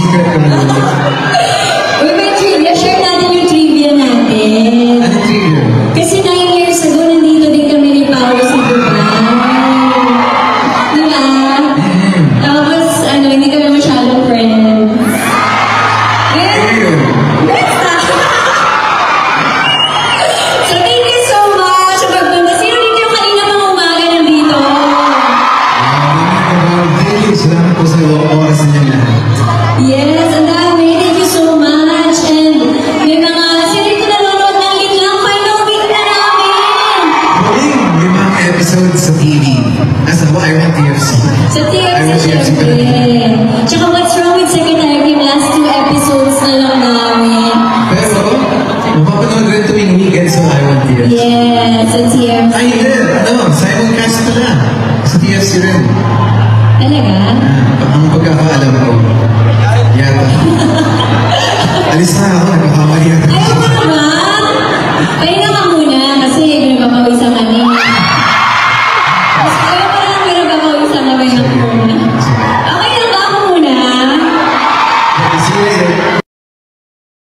secret ko na yun. Uy, may trivia. Share natin yung trivia natin. Ano trigger? Kasi 9 years ago, nandito din kami ni Paolo sa Dubai. Diba? Tapos, hindi kami masyadong friends. Ayun. So, thank you so much sa pagpunta. Sino din yung kanina mga umaga nandito? Thank you. Salamat po sa oras niya lahat. Yes, ang dami. Thank you so much. And may mga sino dito nanonood ng Litlang Final Week na namin. Huling 5 episodes sa TV. Nasa Iron TFC. Sa TFC, syempre. Tsaka What's Wrong with Secretary Kim, last 2 episodes na lang namin. Pero, mapapanood rin tuwing weekend sa Iron TFC. Yes, sa TFC. Ay, hindi. Simon Cast pala. Sa TFC rin. Talaga? Ang pagkakaalam ko. Yata. Alis na ako. Nagkakamali ako. Ayaw ko naman. Pahinga ka muna kasi nagpapawisan ka